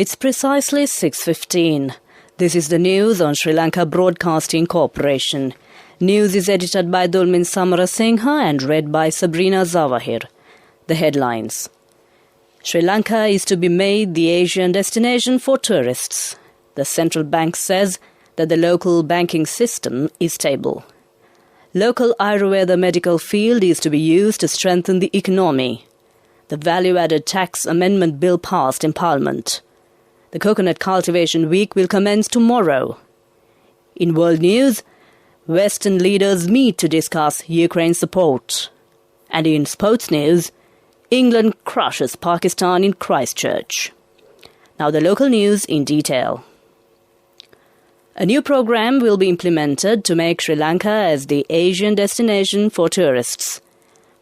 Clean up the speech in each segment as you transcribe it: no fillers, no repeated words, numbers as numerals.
It's precisely 6:15. This is the news on Sri Lanka Broadcasting Corporation. News is edited by Dulmin Samarasinghe and read by Sabrina Zawahir. The headlines. Sri Lanka is to be made the Asian destination for tourists. The central bank says that the local banking system is stable. Local Ayurveda medical field is to be used to strengthen the economy. The value-added tax amendment bill passed in Parliament. The Coconut Cultivation Week will commence tomorrow. In world news, Western leaders meet to discuss Ukraine support. And in sports news, England crushes Pakistan in Christchurch. Now the local news in detail. A new program will be implemented to make Sri Lanka as the Asian destination for tourists.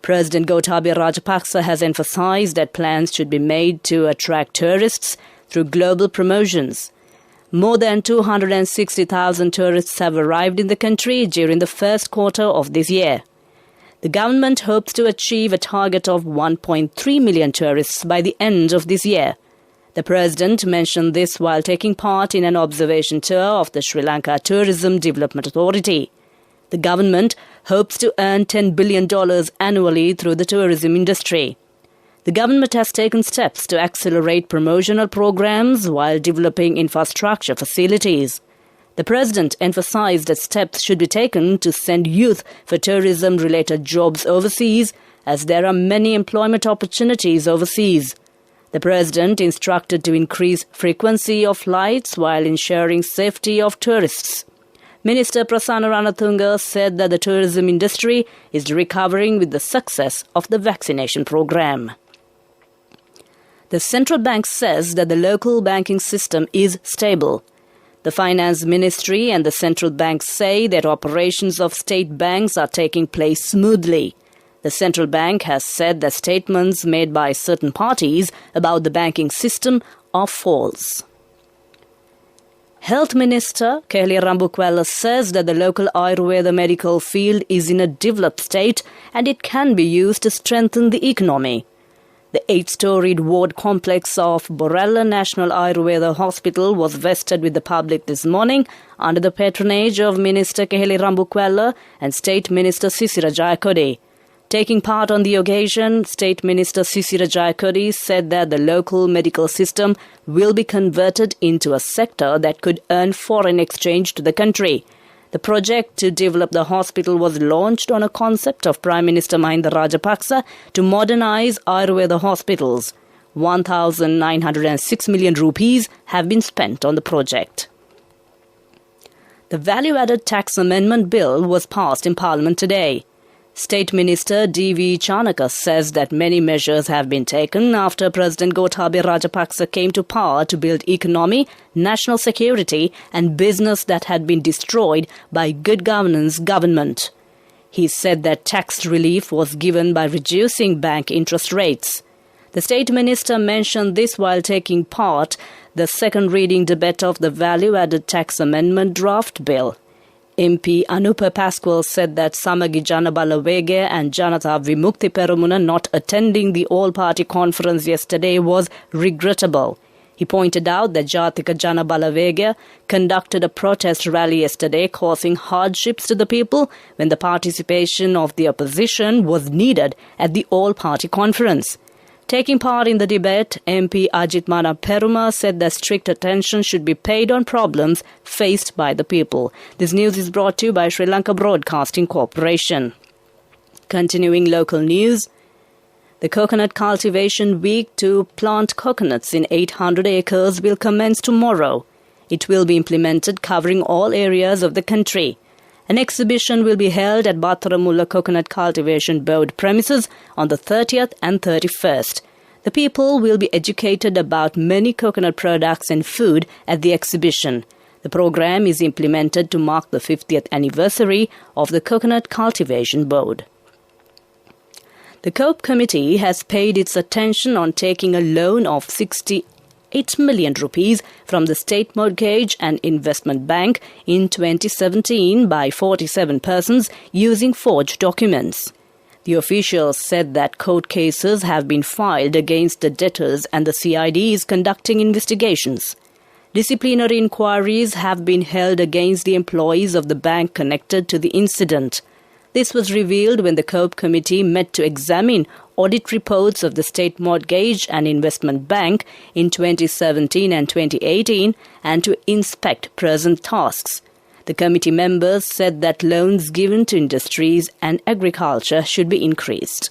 President Gotabaya Rajapaksa has emphasized that plans should be made to attract tourists through global promotions. More than 260,000 tourists have arrived in the country during the first quarter of this year. The government hopes to achieve a target of 1.3 million tourists by the end of this year. The President mentioned this while taking part in an observation tour of the Sri Lanka Tourism Development Authority. The government hopes to earn $10 billion annually through the tourism industry. The government has taken steps to accelerate promotional programs while developing infrastructure facilities. The President emphasized that steps should be taken to send youth for tourism-related jobs overseas, as there are many employment opportunities overseas. The President instructed to increase frequency of flights while ensuring safety of tourists. Minister Prasanna Ranatunga said that the tourism industry is recovering with the success of the vaccination program. The central bank says that the local banking system is stable. The Finance Ministry and the central bank say that operations of state banks are taking place smoothly. The central bank has said that statements made by certain parties about the banking system are false. Health Minister Keheli Rambukwella says that the local Ayurveda medical field is in a developed state and it can be used to strengthen the economy. The 8-storied ward complex of Borella National Ayurveda Hospital was vested with the public this morning under the patronage of Minister Keheli Rambukwella and State Minister Sisira Jayakodi. Taking part on the occasion, State Minister Sisira Jayakodi said that the local medical system will be converted into a sector that could earn foreign exchange to the country. The project to develop the hospital was launched on a concept of Prime Minister Mahinda Rajapaksa to modernize Ayurveda hospitals. 1,906 million rupees have been spent on the project. The value-added tax amendment bill was passed in Parliament today. State Minister D.V. Chanaka says that many measures have been taken after President Gotabaya Rajapaksa came to power to build economy, national security and business that had been destroyed by good governance government. He said that tax relief was given by reducing bank interest rates. The State Minister mentioned this while taking part the second reading debate of the value-added tax amendment draft bill. MP Anupa Pasquale said that Samagi Jana Balawege and Janata Vimukti Peramuna not attending the all-party conference yesterday was regrettable. He pointed out that Jatika Jana Balawege conducted a protest rally yesterday causing hardships to the people when the participation of the opposition was needed at the all-party conference. Taking part in the debate, MP Ajit Mana Peruma said that strict attention should be paid on problems faced by the people. This news is brought to you by Sri Lanka Broadcasting Corporation. Continuing local news, the Coconut Cultivation Week to plant coconuts in 800 acres will commence tomorrow. It will be implemented covering all areas of the country. An exhibition will be held at Batharamulla Coconut Cultivation Board premises on the 30th and 31st. The people will be educated about many coconut products and food at the exhibition. The program is implemented to mark the 50th anniversary of the Coconut Cultivation Board. The COPE Committee has paid its attention on taking a loan of 68 million rupees from the State Mortgage and Investment Bank in 2017 by 47 persons using forged documents. The officials said that court cases have been filed against the debtors and the CID is conducting investigations. Disciplinary inquiries have been held against the employees of the bank connected to the incident. This was revealed when the COPE committee met to examine audit reports of the State Mortgage and Investment Bank in 2017 and 2018 and to inspect present tasks. The committee members said that loans given to industries and agriculture should be increased.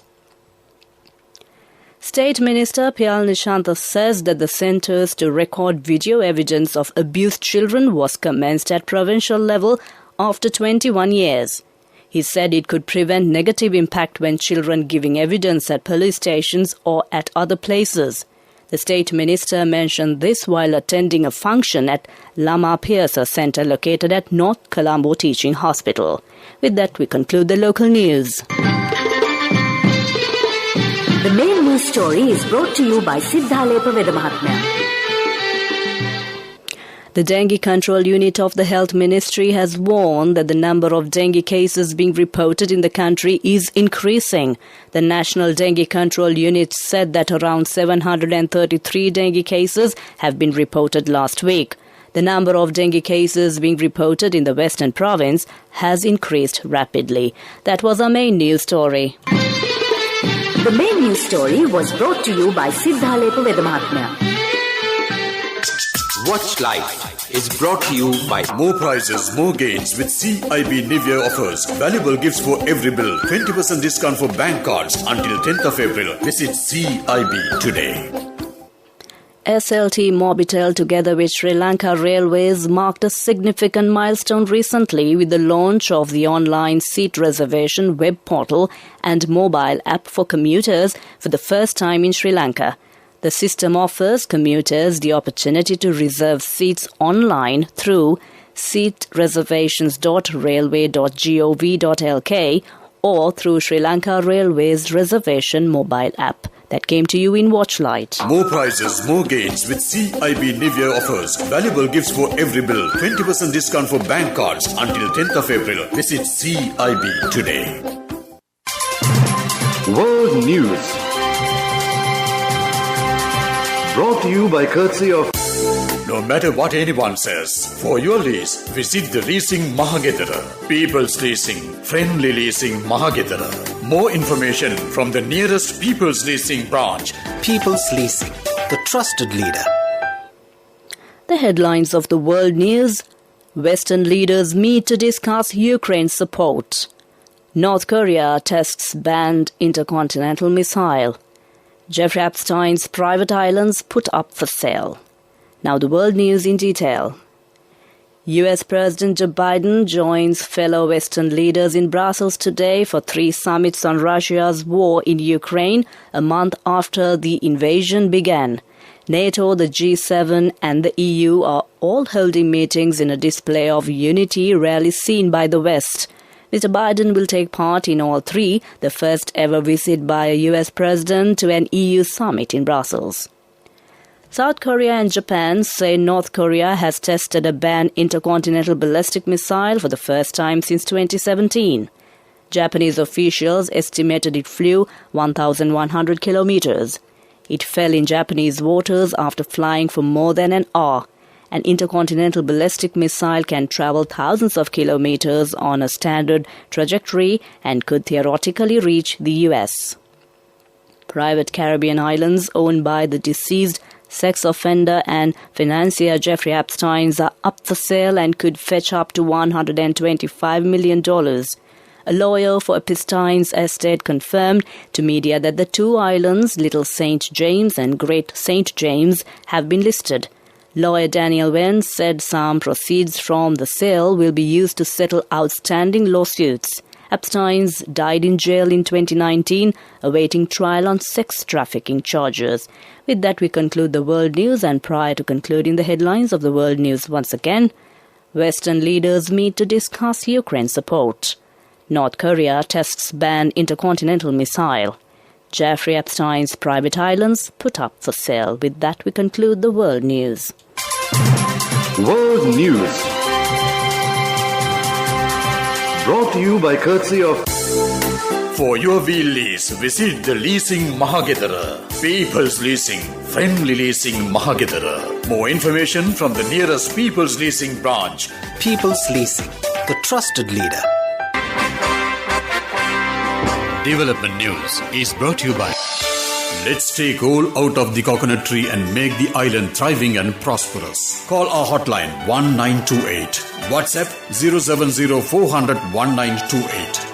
State Minister Piyal Nishanta says that the Centres to Record Video Evidence of Abused Children was commenced at provincial level after 21 years. He said it could prevent negative impact when children giving evidence at police stations or at other places. The State Minister mentioned this while attending a function at Lama Pearsa Centre located at North Colombo Teaching Hospital. With that, we conclude the local news. The main news story is brought to you by Siddhalepa Vedamahatmya. The Dengue Control Unit of the Health Ministry has warned that the number of dengue cases being reported in the country is increasing. The National Dengue Control Unit said that around 733 dengue cases have been reported last week. The number of dengue cases being reported in the Western Province has increased rapidly. That was our main news story. The main news story was brought to you by Siddhalepa Vedamahatmya. Watch Life is brought to you by More prizes, more gains with CIB Nivea offers. Valuable gifts for every bill. 20% discount for bank cards until 10th of April. Visit CIB today. SLT Mobitel together with Sri Lanka Railways marked a significant milestone recently with the launch of the online seat reservation web portal and mobile app for commuters for the first time in Sri Lanka. The system offers commuters the opportunity to reserve seats online through seatreservations.railway.gov.lk or through Sri Lanka Railways reservation mobile app. That came to you in Watchlight. More prizes, more gains with CIB Nivea offers. Valuable gifts for every bill. 20% discount for bank cards until 10th of April. Visit CIB today. World News. Brought to you by courtesy of... No matter what anyone says, for your lease, visit the Leasing Mahagedara. People's Leasing, Friendly Leasing Mahagedara. More information from the nearest People's Leasing branch. People's Leasing, the trusted leader. The headlines of the world news. Western leaders meet to discuss Ukraine support. North Korea tests banned intercontinental missile. Jeffrey Epstein's private islands put up for sale. Now the world news in detail. US President Joe Biden joins fellow Western leaders in Brussels today for 3 summits on Russia's war in Ukraine a month after the invasion began. NATO, the G7 and the EU are all holding meetings in a display of unity rarely seen by the West. Mr. Biden will take part in all 3, the first ever visit by a US president to an EU summit in Brussels. South Korea and Japan say North Korea has tested a banned intercontinental ballistic missile for the first time since 2017. Japanese officials estimated it flew 1,100 kilometers. It fell in Japanese waters after flying for more than an hour. An intercontinental ballistic missile can travel thousands of kilometers on a standard trajectory and could theoretically reach the US. Private Caribbean islands owned by the deceased sex offender and financier Jeffrey Epstein are up for sale and could fetch up to $125 million. A lawyer for Epstein's estate confirmed to media that the 2 islands, Little St. James and Great St. James, have been listed. Lawyer Daniel Wen said some proceeds from the sale will be used to settle outstanding lawsuits. Epstein's died in jail in 2019, awaiting trial on sex trafficking charges. With that, we conclude the world news, and prior to concluding the headlines of the world news once again, Western leaders meet to discuss Ukraine support. North Korea tests banned intercontinental missile. Jeffrey Epstein's private islands put up for sale. With that, we conclude the world news. World News. Brought to you by courtesy of... For your wheel lease, visit the Leasing Mahagedara. People's Leasing, friendly leasing Mahagedara. More information from the nearest People's Leasing branch. People's Leasing, the trusted leader. Development News is brought to you by Let's take coal out of the coconut tree and make the island thriving and prosperous. Call our hotline 1928. WhatsApp 070 400 1928.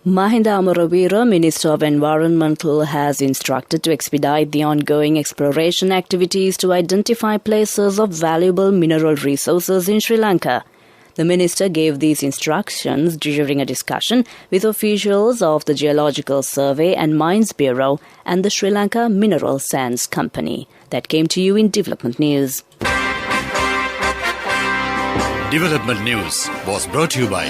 Mahinda Amaravira, Minister of Environmental, has instructed to expedite the ongoing exploration activities to identify places of valuable mineral resources in Sri Lanka. The minister gave these instructions during a discussion with officials of the Geological Survey and Mines Bureau and the Sri Lanka Mineral Sands Company. That came to you in Development News. Development News was brought to you by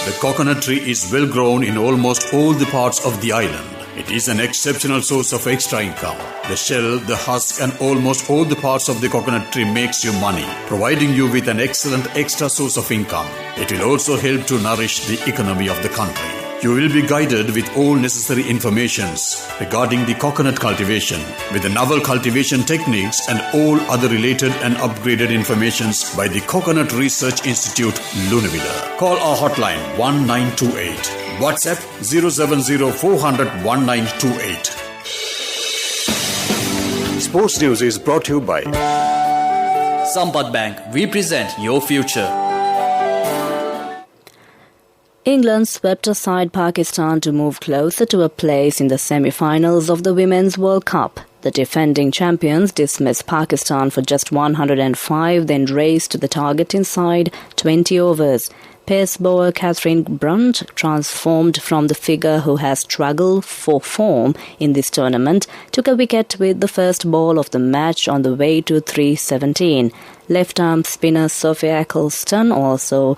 the coconut tree is well grown in almost all the parts of the island. It is an exceptional source of extra income. The shell, the husk and almost all the parts of the coconut tree makes you money, providing you with an excellent extra source of income. It will also help to nourish the economy of the country. You will be guided with all necessary informations regarding the coconut cultivation, with the novel cultivation techniques and all other related and upgraded informations by the Coconut Research Institute, Lunavilla. Call our hotline 1928. WhatsApp 070 400 1928. Sports News is brought to you by Sampath Bank. We present your future. England swept aside Pakistan to move closer to a place in the semi-finals of the Women's World Cup. The defending champions dismissed Pakistan for just 105, then raced to the target inside 20 overs. Pace bowler Catherine Brunt, transformed from the figure who has struggled for form in this tournament, took a wicket with the first ball of the match on the way to 317. Left-arm spinner Sophia Eccleston also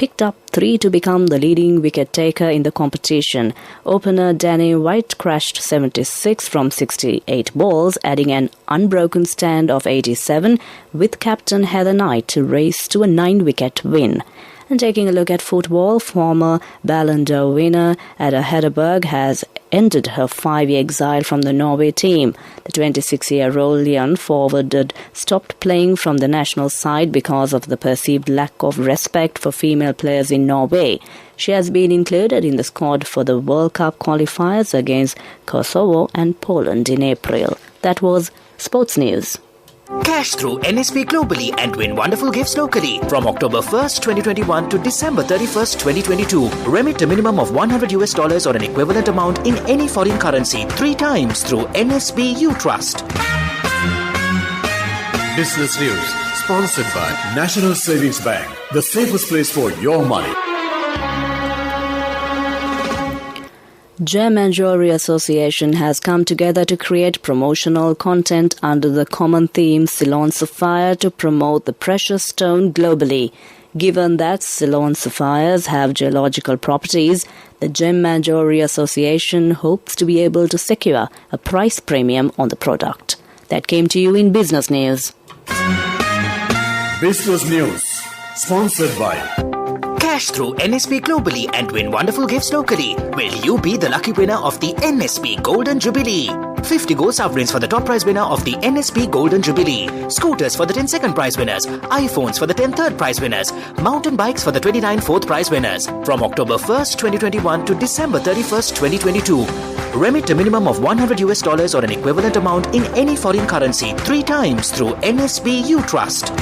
picked up 3 to become the leading wicket-taker in the competition. Opener Danny White crashed 76 from 68 balls, adding an unbroken stand of 87, with captain Heather Knight to race to a 9-wicket win. And taking a look at football, former Ballon d'Or winner Ada Hegerberg has ended her 5-year exile from the Norway team. The 26-year-old Lyon forward stopped playing from the national side because of the perceived lack of respect for female players in Norway. She has been included in the squad for the World Cup qualifiers against Kosovo and Poland in April. That was Sports News. Cash through NSP globally and win wonderful gifts locally. From October 1st, 2021 to December 31st, 2022. Remit a minimum of $100 or an equivalent amount in any foreign currency 3 times through NSB U Trust. Business News, sponsored by National Savings Bank, the safest place for your money. Gem and Jewelry Association has come together to create promotional content under the common theme Ceylon Sapphire to promote the precious stone globally. Given that Ceylon sapphires have geological properties, the Gem and Jewelry Association hopes to be able to secure a price premium on the product. That came to you in Business News. Business News, sponsored by Cash through NSP globally and win wonderful gifts locally. Will you be the lucky winner of the NSP Golden Jubilee? 50 gold sovereigns for the top prize winner of the NSP Golden Jubilee. Scooters for the 10 second prize winners. iPhones for the 10 third prize winners. Mountain bikes for the 29 fourth prize winners. From October 1st, 2021 to December 31st, 2022. Remit a minimum of $100 or an equivalent amount in any foreign currency 3 times through NSB U Trust.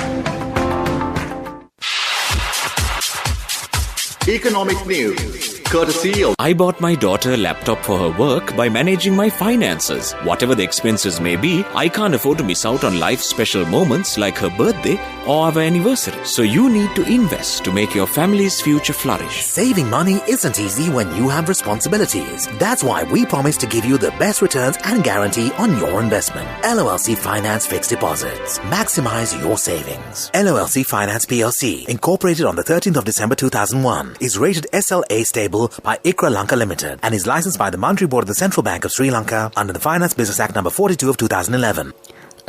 Economic News, courtesy of I bought my daughter a laptop for her work by managing my finances. Whatever the expenses may be, I can't afford to miss out on life's special moments like her birthday or our anniversary. So you need to invest to make your family's future flourish. Saving money isn't easy when you have responsibilities. That's why we promise to give you the best returns and guarantee on your investment. LOLC Finance Fixed Deposits. Maximize your savings. LOLC Finance PLC, incorporated on the 13th of December 2001, is rated SLA stable by ICRA Lanka Limited and is licensed by the Monetary Board of the Central Bank of Sri Lanka under the Finance Business Act number 42 of 2011.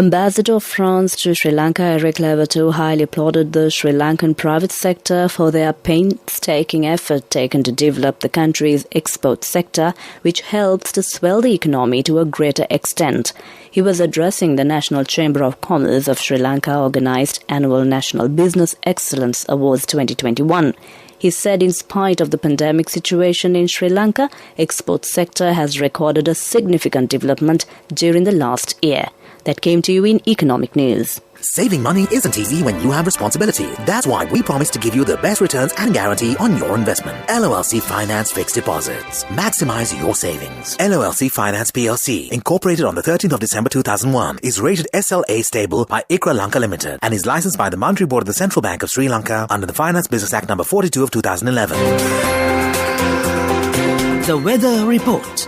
Ambassador of France to Sri Lanka, Eric Levertoo, highly applauded the Sri Lankan private sector for their painstaking effort taken to develop the country's export sector, which helps to swell the economy to a greater extent. He was addressing the National Chamber of Commerce of Sri Lanka organised annual National Business Excellence Awards 2021. He said in spite of the pandemic situation in Sri Lanka, export sector has recorded a significant development during the last year. That came to you in Economic News. Saving money isn't easy when you have responsibility. That's why we promise to give you the best returns and guarantee on your investment. LOLC Finance Fixed Deposits. Maximize your savings. LOLC Finance PLC, incorporated on the 13th of December 2001, is rated SLA stable by ICRA Lanka Limited and is licensed by the Monetary Board of the Central Bank of Sri Lanka under the Finance Business Act number 42 of 2011. The Weather Report.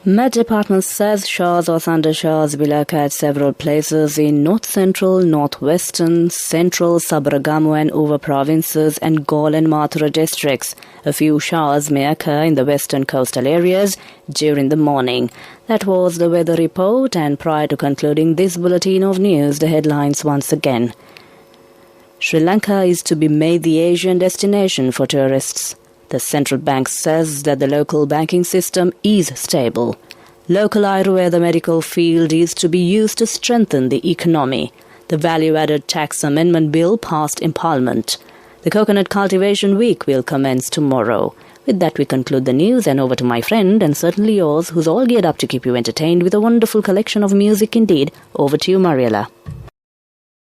Met Department says showers or thunder showers will occur at several places in north-central, northwestern, central, Sabaragamu and Uva provinces and Galle and Mathura districts. A few showers may occur in the western coastal areas during the morning. That was the weather report, and prior to concluding this bulletin of news, the headlines once again. Sri Lanka is to be made the Asian destination for tourists. The central bank says that the local banking system is stable. Local Ayurveda medical field is to be used to strengthen the economy. The value-added tax amendment bill passed in Parliament. The Coconut Cultivation Week will commence tomorrow. With that, we conclude the news, and over to my friend, and certainly yours, who's all geared up to keep you entertained with a wonderful collection of music indeed. Over to you, Mariella.